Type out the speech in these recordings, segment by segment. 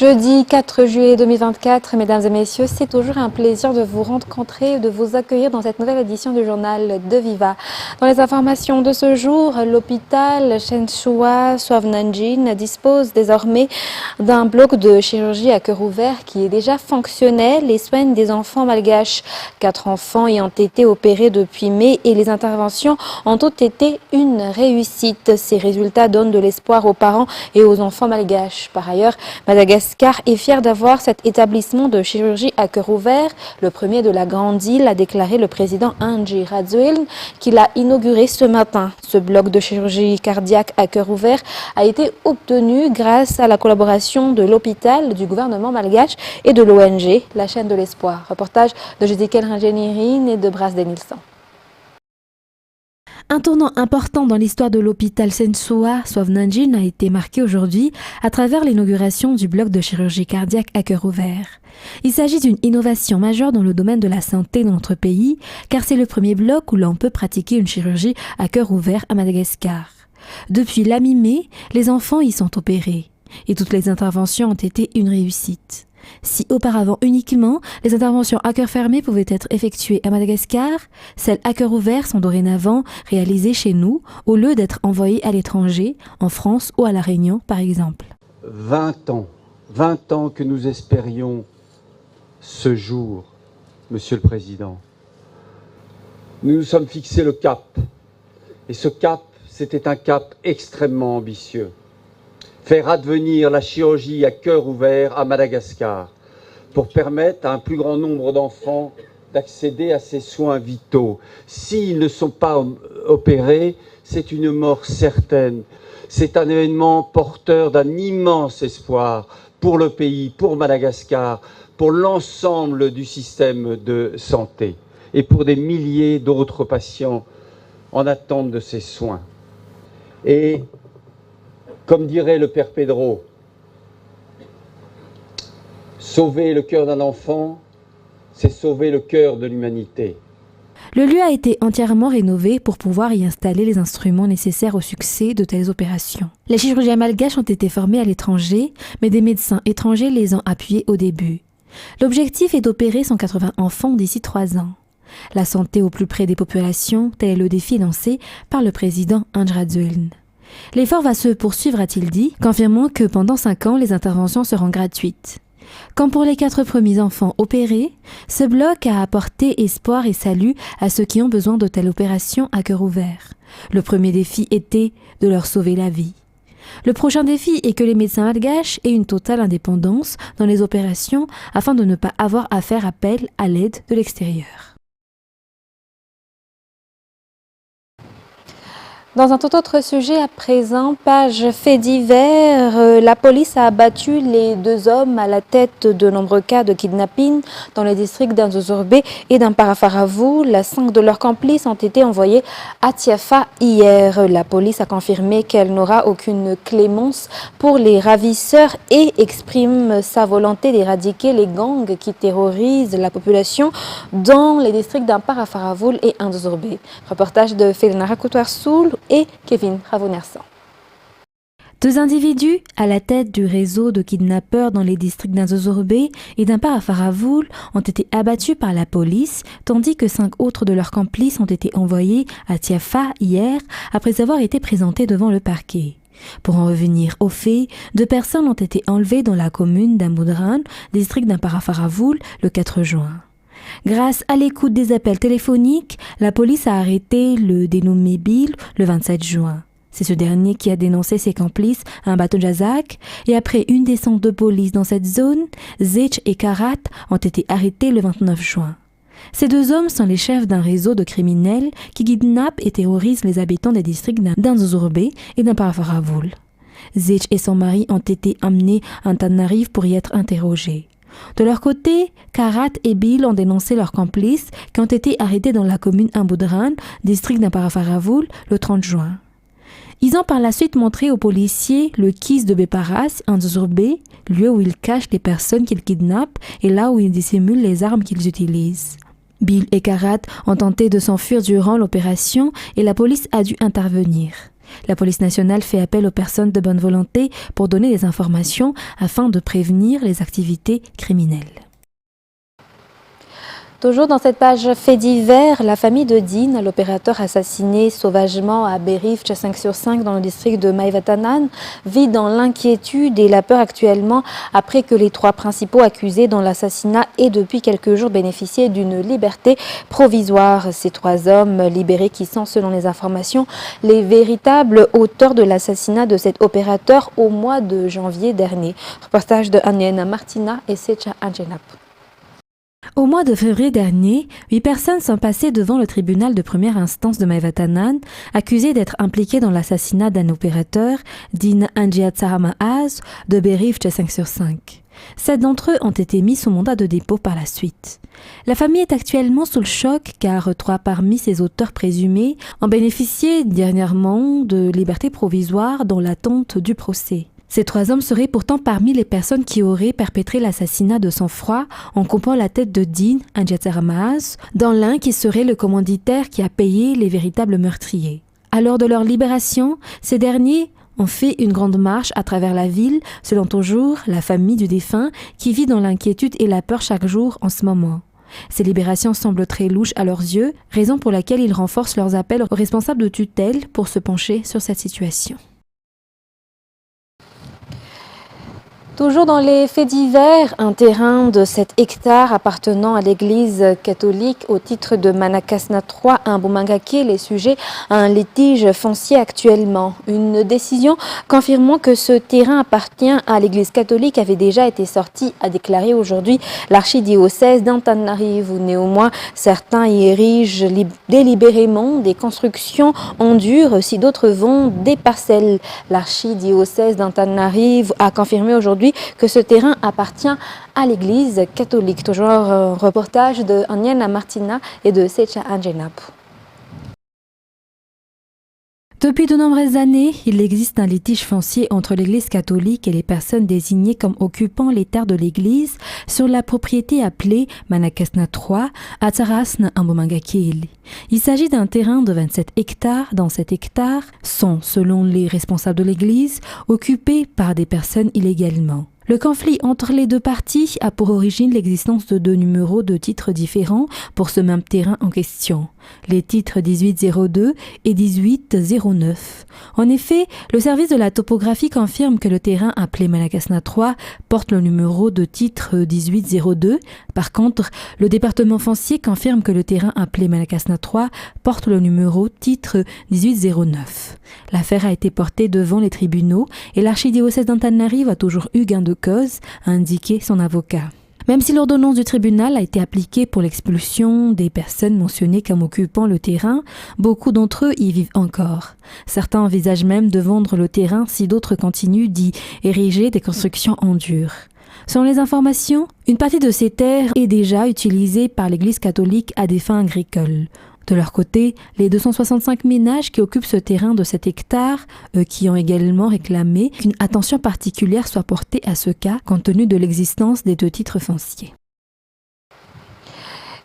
Jeudi 4 juillet 2024, mesdames et messieurs, c'est toujours un plaisir de vous rencontrer et de vous accueillir dans cette nouvelle édition du journal de Viva. Dans les informations de ce jour, l'hôpital Shenhua Suavnanjin dispose désormais d'un bloc de chirurgie à cœur ouvert qui est déjà fonctionnel et soigne des enfants malgaches. 4 enfants y ont été opérés depuis mai et les interventions ont toutes été une réussite. Ces résultats donnent de l'espoir aux parents et aux enfants malgaches. Par ailleurs, Madagascar est fier d'avoir cet établissement de chirurgie à cœur ouvert, le premier de la grande île, a déclaré le président Andry Rajoelina, qui l'a inauguré ce matin. Ce bloc de chirurgie cardiaque à cœur ouvert a été obtenu grâce à la collaboration de l'hôpital, du gouvernement malgache et de l'ONG, la chaîne de l'espoir. Reportage de Judikel Rangenirin et de Bras Denilson. Un tournant important dans l'histoire de l'hôpital Shenhua Suavnanjin a été marqué aujourd'hui à travers l'inauguration du bloc de chirurgie cardiaque à cœur ouvert. Il s'agit d'une innovation majeure dans le domaine de la santé dans notre pays, car c'est le premier bloc où l'on peut pratiquer une chirurgie à cœur ouvert à Madagascar. Depuis la mi-mai, les enfants y sont opérés et toutes les interventions ont été une réussite. Si auparavant uniquement les interventions à cœur fermé pouvaient être effectuées à Madagascar, celles à cœur ouvert sont dorénavant réalisées chez nous au lieu d'être envoyées à l'étranger, en France ou à La Réunion par exemple. 20 ans que nous espérions ce jour, Monsieur le Président. Nous nous sommes fixé le cap, et ce cap, c'était un cap extrêmement ambitieux. Faire advenir la chirurgie à cœur ouvert à Madagascar pour permettre à un plus grand nombre d'enfants d'accéder à ces soins vitaux. S'ils ne sont pas opérés, c'est une mort certaine. C'est un événement porteur d'un immense espoir pour le pays, pour Madagascar, pour l'ensemble du système de santé et pour des milliers d'autres patients en attente de ces soins. Et comme dirait le père Pedro, sauver le cœur d'un enfant, c'est sauver le cœur de l'humanité. Le lieu a été entièrement rénové pour pouvoir y installer les instruments nécessaires au succès de telles opérations. Les chirurgiens malgaches ont été formés à l'étranger, mais des médecins étrangers les ont appuyés au début. L'objectif est d'opérer 180 enfants d'ici 3 ans. La santé au plus près des populations, tel est le défi lancé par le président Andry Rajoelina. L'effort va se poursuivre, a-t-il dit, confirmant que pendant 5 ans, les interventions seront gratuites. Comme pour les 4 premiers enfants opérés, ce bloc a apporté espoir et salut à ceux qui ont besoin de telles opérations à cœur ouvert. Le premier défi était de leur sauver la vie. Le prochain défi est que les médecins malgaches aient une totale indépendance dans les opérations afin de ne pas avoir à faire appel à l'aide de l'extérieur. Dans un tout autre sujet à présent, page fait divers, la police a abattu les 2 hommes à la tête de nombreux cas de kidnapping dans les districts d'Anzozourbe et d'Amparafaravou. 5 de leurs complices ont été envoyés à Tiafa hier. La police a confirmé qu'elle n'aura aucune clémence pour les ravisseurs et exprime sa volonté d'éradiquer les gangs qui terrorisent la population dans les districts d'Amparafaravou et Anzozourbe. Reportage de Félinara Coutoir-Soul et Kevin Ravonersan. 2 individus à la tête du réseau de kidnappeurs dans les districts d'Anzozourbe et d'Amparafaravou ont été abattus par la police, tandis que 5 autres de leurs complices ont été envoyés à Tiafa hier après avoir été présentés devant le parquet. Pour en revenir aux faits, 2 personnes ont été enlevées dans la commune d'Amboudran, district d'Amparafaravou, le 4 juin. Grâce à l'écoute des appels téléphoniques, la police a arrêté le dénommé Bill le 27 juin. C'est ce dernier qui a dénoncé ses complices à un bateau Jazak et après une descente de police dans cette zone, Zech et Karat ont été arrêtés le 29 juin. Ces 2 hommes sont les chefs d'un réseau de criminels qui kidnappent et terrorisent les habitants des districts d'Anzozourbe et d'Amparafaravou. Zech et son mari ont été emmenés à Antananarivo pour y être interrogés. De leur côté, Karat et Bill ont dénoncé leurs complices qui ont été arrêtés dans la commune Amboudran, district d'Amparafaravou, le 30 juin. Ils ont par la suite montré aux policiers le kiss de Beparas, Anzozourbe, lieu où ils cachent les personnes qu'ils kidnappent et là où ils dissimulent les armes qu'ils utilisent. Bill et Karat ont tenté de s'enfuir durant l'opération et la police a dû intervenir. La police nationale fait appel aux personnes de bonne volonté pour donner des informations afin de prévenir les activités criminelles. Toujours dans cette page fait divers, la famille de Dean, l'opérateur assassiné sauvagement à Berif, 5/5 dans le district de Maiwatanan, vit dans l'inquiétude et la peur actuellement après que les 3 principaux accusés dans l'assassinat aient depuis quelques jours bénéficié d'une liberté provisoire. Ces 3 hommes libérés qui sont, selon les informations, les véritables auteurs de l'assassinat de cet opérateur au mois de janvier dernier. Reportage de Aniena Martina et Secha Anjenap. Au mois de février dernier, 8 personnes sont passées devant le tribunal de première instance de Maiwatanan, accusées d'être impliquées dans l'assassinat d'un opérateur, Dean Anjiatsara Maaz, de Berif 5/5. 7 d'entre eux ont été mis sous mandat de dépôt par la suite. La famille est actuellement sous le choc car 3 parmi ses auteurs présumés ont bénéficié dernièrement de liberté provisoire dans l'attente du procès. Ces 3 hommes seraient pourtant parmi les personnes qui auraient perpétré l'assassinat de sang-froid en coupant la tête de Dean Anjiatsara Maaz, dans l'un qui serait le commanditaire qui a payé les véritables meurtriers. À l'heure de leur libération, ces derniers ont fait une grande marche à travers la ville, selon toujours la famille du défunt qui vit dans l'inquiétude et la peur chaque jour en ce moment. Ces libérations semblent très louches à leurs yeux, raison pour laquelle ils renforcent leurs appels aux responsables de tutelle pour se pencher sur cette situation. Toujours dans les faits divers, un terrain de 7 hectares appartenant à l'église catholique au titre de Manakasna 3 à Mbumangaki est sujet à un litige foncier actuellement. Une décision confirmant que ce terrain appartient à l'église catholique avait déjà été sortie, a déclaré aujourd'hui l'archidiocèse d'Antananarivo. Néanmoins, certains y érigent délibérément des constructions en dur si d'autres vendent des parcelles. L'archidiocèse d'Antananarivo a confirmé aujourd'hui que ce terrain appartient à l'église catholique. Toujours un reportage de Aniena Martina et de Secha Anjenap. Depuis de nombreuses années, il existe un litige foncier entre l'Église catholique et les personnes désignées comme occupant les terres de l'Église sur la propriété appelée Manakasna 3 à Tsarasna Mbumangaki. Il s'agit d'un terrain de 27 hectares. Dans 7 hectares sont, selon les responsables de l'Église, occupés par des personnes illégalement. Le conflit entre les 2 parties a pour origine l'existence de 2 numéros de titres différents pour ce même terrain en question, les titres 1802 et 1809. En effet, le service de la topographie confirme que le terrain appelé Manakasna 3 porte le numéro de titre 1802. Par contre, le département foncier confirme que le terrain appelé Manakasna 3 porte le numéro titre 1809. L'affaire a été portée devant les tribunaux et l'archidiocèse d'Antananarivo a toujours eu gain de cause, a indiqué son avocat. Même si l'ordonnance du tribunal a été appliquée pour l'expulsion des personnes mentionnées comme occupant le terrain, beaucoup d'entre eux y vivent encore. Certains envisagent même de vendre le terrain si d'autres continuent d'y ériger des constructions en dur. Selon les informations, une partie de ces terres est déjà utilisée par l'Église catholique à des fins agricoles. De leur côté, les 265 ménages qui occupent ce terrain de 7 hectares, qui ont également réclamé qu'une attention particulière soit portée à ce cas compte tenu de l'existence des 2 titres fonciers.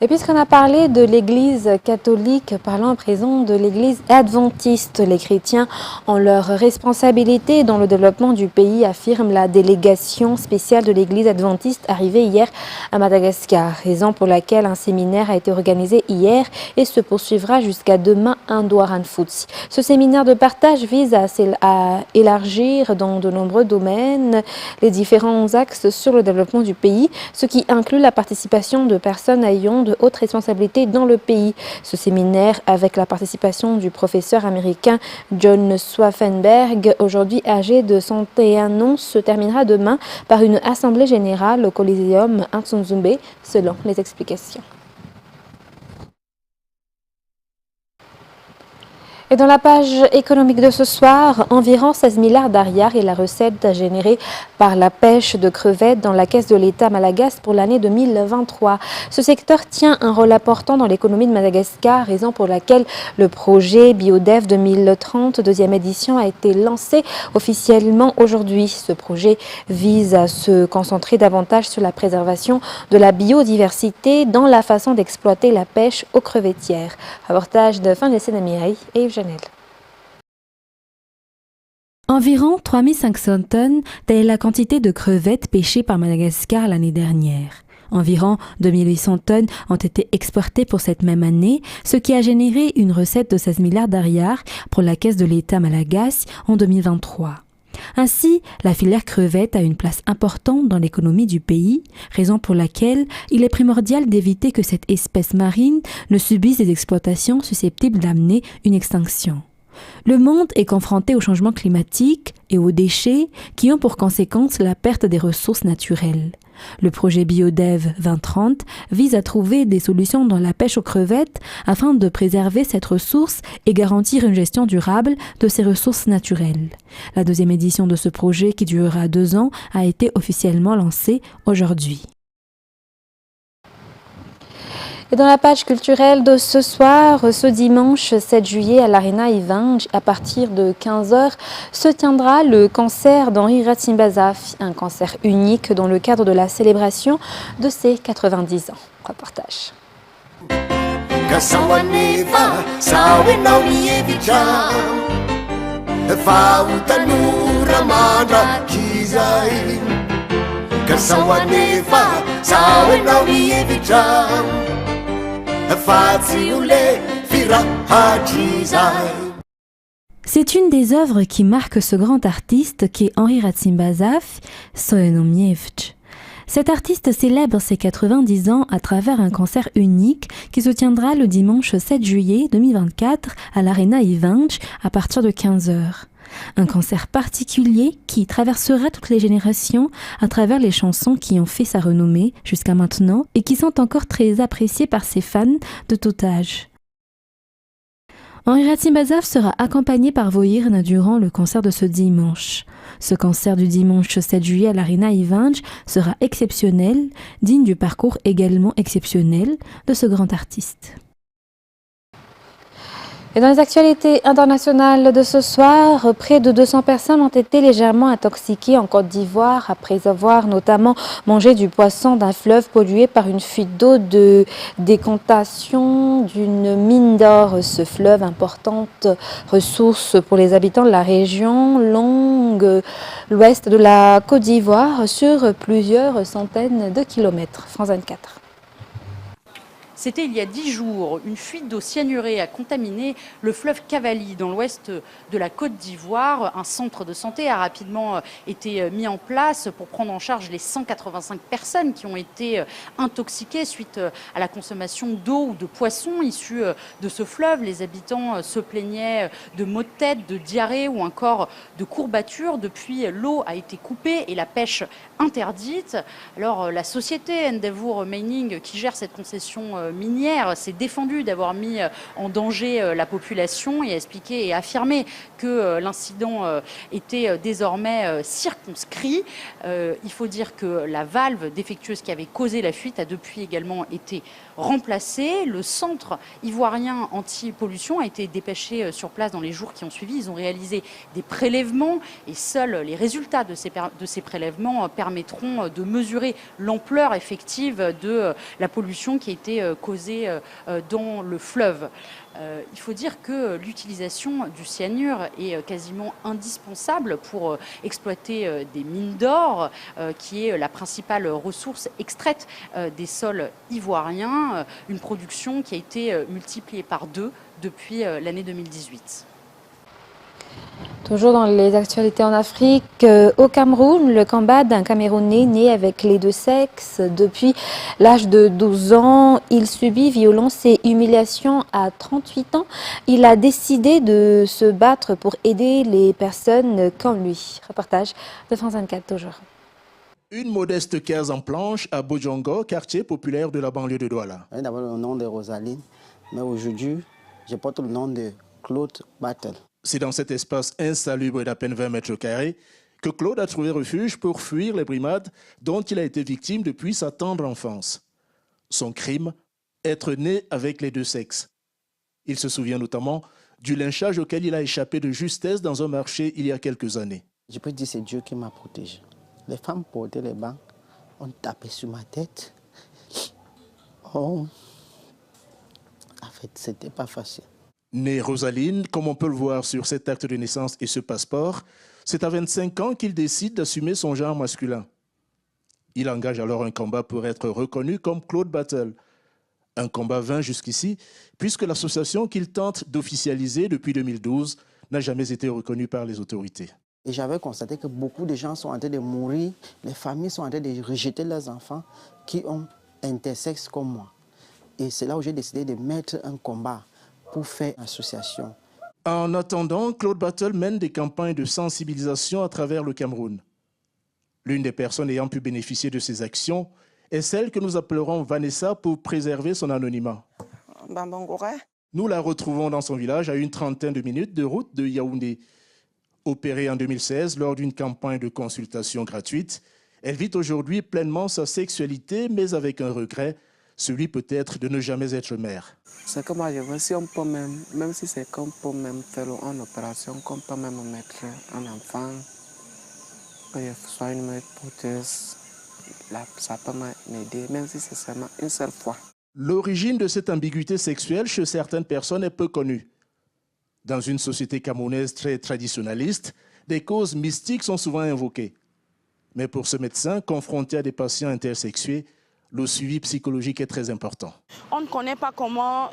Et puisqu'on a parlé de l'église catholique, parlons à présent de l'église adventiste. Les chrétiens ont leur responsabilité dans le développement du pays, affirme la délégation spéciale de l'église adventiste arrivée hier à Madagascar. Raison pour laquelle un séminaire a été organisé hier et se poursuivra jusqu'à demain à Ndouaranfutsi. Ce séminaire de partage vise à élargir dans de nombreux domaines les différents axes sur le développement du pays, ce qui inclut la participation de personnes ayant de hautes responsabilités dans le pays. Ce séminaire, avec la participation du professeur américain John Swaffenberg, aujourd'hui âgé de 101 ans, se terminera demain par une assemblée générale au Coliseum Antsunzumbe, selon les explications. Et dans la page économique de ce soir, environ 16 milliards d'ariars est la recette générée par la pêche de crevettes dans la caisse de l'État malagasy pour l'année 2023. Ce secteur tient un rôle important dans l'économie de Madagascar, raison pour laquelle le projet BioDev 2030, deuxième édition, a été lancé officiellement aujourd'hui. Ce projet vise à se concentrer davantage sur la préservation de la biodiversité dans la façon d'exploiter la pêche aux crevettières. Reportage de Fin de Sénamireille et Yves Janel. Environ 3500 tonnes, telle est la quantité de crevettes pêchées par Madagascar l'année dernière. Environ 2800 tonnes ont été exportées pour cette même année, ce qui a généré une recette de 16 milliards d'ariars pour la caisse de l'État malagasy en 2023. Ainsi, la filière crevette a une place importante dans l'économie du pays, raison pour laquelle il est primordial d'éviter que cette espèce marine ne subisse des exploitations susceptibles d'amener une extinction. Le monde est confronté au changement climatique et aux déchets qui ont pour conséquence la perte des ressources naturelles. Le projet BioDev 2030 vise à trouver des solutions dans la pêche aux crevettes afin de préserver cette ressource et garantir une gestion durable de ces ressources naturelles. La deuxième édition de ce projet, qui durera 2 ans, a été officiellement lancée aujourd'hui. Et dans la page culturelle de ce soir, ce dimanche 7 juillet à l'Arena Ivange, à partir de 15h, se tiendra le concert d'Henri Ratsimbazaf, un concert unique dans le cadre de la célébration de ses 90 ans. Reportage. C'est une des œuvres qui marque ce grand artiste qui est Henri Ratsimbazaf, Soenomievch. Cet artiste célèbre ses 90 ans à travers un concert unique qui se tiendra le dimanche 7 juillet 2024 à l'Arena Ivange à partir de 15h. Un concert particulier qui traversera toutes les générations à travers les chansons qui ont fait sa renommée jusqu'à maintenant et qui sont encore très appréciées par ses fans de tout âge. Henri Ratsimbazaf sera accompagné par Voirne durant le concert de ce dimanche. Ce concert du dimanche 7 juillet à l'Arena Ivange sera exceptionnel, digne du parcours également exceptionnel de ce grand artiste. Et dans les actualités internationales de ce soir, près de 200 personnes ont été légèrement intoxiquées en Côte d'Ivoire après avoir notamment mangé du poisson d'un fleuve pollué par une fuite d'eau de décantation d'une mine d'or. Ce fleuve, importante ressource pour les habitants de la région, longue l'ouest de la Côte d'Ivoire sur plusieurs centaines de kilomètres. France 24. C'était il y a 10 jours. Une fuite d'eau cyanurée a contaminé le fleuve Cavally dans l'ouest de la Côte d'Ivoire. Un centre de santé a rapidement été mis en place pour prendre en charge les 185 personnes qui ont été intoxiquées suite à la consommation d'eau ou de poissons issus de ce fleuve. Les habitants se plaignaient de maux de tête, de diarrhée ou encore de courbatures. Depuis, l'eau a été coupée et la pêche interdite. Alors la société Endeavour Mining qui gère cette concession minière s'est défendue d'avoir mis en danger la population et a expliqué et affirmé que l'incident était désormais circonscrit. Il faut dire que la valve défectueuse qui avait causé la fuite a depuis également été remplacée. Le centre ivoirien anti-pollution a été dépêché sur place dans les jours qui ont suivi. Ils ont réalisé des prélèvements et seuls les résultats de ces prélèvements permettront de mesurer l'ampleur effective de la pollution qui a été causée dans le fleuve. Il faut dire que l'utilisation du cyanure est quasiment indispensable pour exploiter des mines d'or, qui est la principale ressource extraite des sols ivoiriens, une production qui a été multipliée par 2 depuis l'année 2018. Toujours dans les actualités en Afrique, au Cameroun, le combat d'un Camerounais né avec les deux sexes depuis l'âge de 12 ans. Il subit violence et humiliation à 38 ans. Il a décidé de se battre pour aider les personnes comme lui. Reportage de France 24 toujours. Une modeste case en planche à Bojongo, quartier populaire de la banlieue de Douala. D'abord le nom de Rosaline, mais aujourd'hui, je porte le nom de Claude Battle. C'est dans cet espace insalubre d'à peine 20 mètres carrés que Claude a trouvé refuge pour fuir les brimades dont il a été victime depuis sa tendre enfance. Son crime, être né avec les deux sexes. Il se souvient notamment du lynchage auquel il a échappé de justesse dans un marché il y a quelques années. Je peux dire que c'est Dieu qui m'a protégé. Les femmes portaient les bancs, on tapait sur ma tête. Oh, en fait, c'était pas facile. Née Rosaline, comme on peut le voir sur cet acte de naissance et ce passeport, C'est à 25 ans qu'il décide d'assumer son genre masculin. Il engage alors un combat pour être reconnu comme Claude Battle. Un combat vain jusqu'ici, puisque l'association qu'il tente d'officialiser depuis 2012 n'a jamais été reconnue par les autorités. Et j'avais constaté que beaucoup de gens sont en train de mourir, les familles sont en train de rejeter leurs enfants qui ont intersexes comme moi. Et c'est là où j'ai décidé de mettre un combat pour faire une association. En attendant, Claude Battle mène des campagnes de sensibilisation à travers le Cameroun. L'une des personnes ayant pu bénéficier de ces actions est celle que nous appellerons Vanessa pour préserver son anonymat. Nous la retrouvons dans son village à une trentaine de minutes de route de Yaoundé. Opérée en 2016 lors d'une campagne de consultation gratuite, elle vit aujourd'hui pleinement sa sexualité, mais avec un regret, celui peut-être de ne jamais être mère. C'est que moi je veux, si on peut même si c'est qu'on peut même faire une opération, qu'on peut même mettre un enfant, que je sois une prothèse, là, ça peut m'aider, même si c'est seulement une seule fois. L'origine de cette ambiguïté sexuelle chez certaines personnes est peu connue. Dans une société camerounaise très traditionnaliste, des causes mystiques sont souvent invoquées. Mais pour ce médecin, confronté à des patients intersexués, le suivi psychologique est très important. On ne connaît pas comment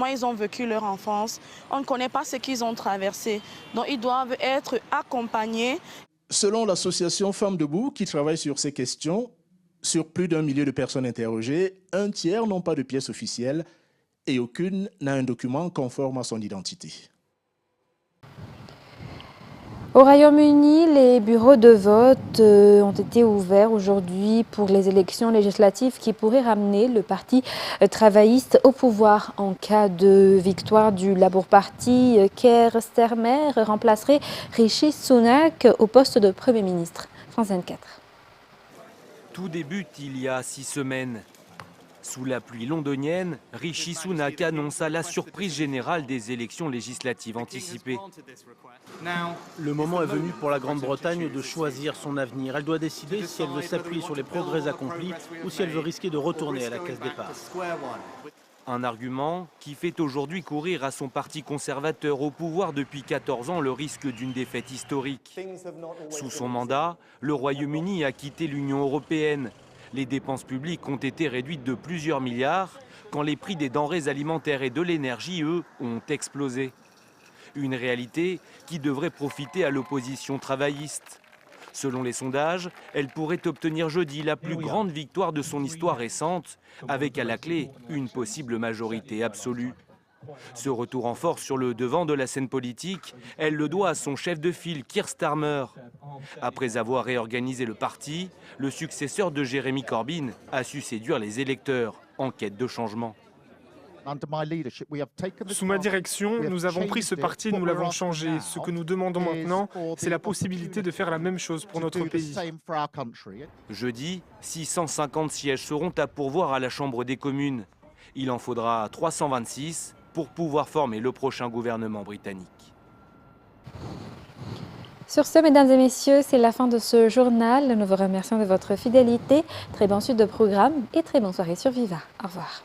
ils ont vécu leur enfance, on ne connaît pas ce qu'ils ont traversé. Donc ils doivent être accompagnés. Selon l'association Femmes Debout, qui travaille sur ces questions, sur plus d'1 million de personnes interrogées, 1/3 n'ont pas de pièce officielle et aucune n'a un document conforme à son identité. Au Royaume-Uni, les bureaux de vote ont été ouverts aujourd'hui pour les élections législatives qui pourraient ramener le parti travailliste au pouvoir. En cas de victoire du Labour Party, Keir Starmer remplacerait Rishi Sunak au poste de Premier ministre. France 24. Tout débute il y a 6 semaines. Sous la pluie londonienne, Rishi Sunak annonça la surprise générale des élections législatives anticipées. Le moment est venu pour la Grande-Bretagne de choisir son avenir. Elle doit décider si elle veut s'appuyer sur les progrès accomplis ou si elle veut risquer de retourner à la case départ. Un argument qui fait aujourd'hui courir à son parti conservateur au pouvoir depuis 14 ans le risque d'une défaite historique. Sous son mandat, le Royaume-Uni a quitté l'Union européenne. Les dépenses publiques ont été réduites de plusieurs milliards, quand les prix des denrées alimentaires et de l'énergie, eux, ont explosé. Une réalité qui devrait profiter à l'opposition travailliste. Selon les sondages, elle pourrait obtenir jeudi la plus grande victoire de son histoire récente, avec à la clé une possible majorité absolue. Ce retour en force sur le devant de la scène politique, elle le doit à son chef de file, Keir Starmer. Après avoir réorganisé le parti, le successeur de Jeremy Corbyn a su séduire les électeurs en quête de changement. Sous ma direction, nous avons pris ce parti et nous l'avons changé. Ce que nous demandons maintenant, c'est la possibilité de faire la même chose pour notre pays. Jeudi, 650 sièges seront à pourvoir à la Chambre des communes. Il en faudra 326 pour pouvoir former le prochain gouvernement britannique. Sur ce, mesdames et messieurs, c'est la fin de ce journal. Nous vous remercions de votre fidélité. Très bonne suite de programme et très bonne soirée sur Viva. Au revoir.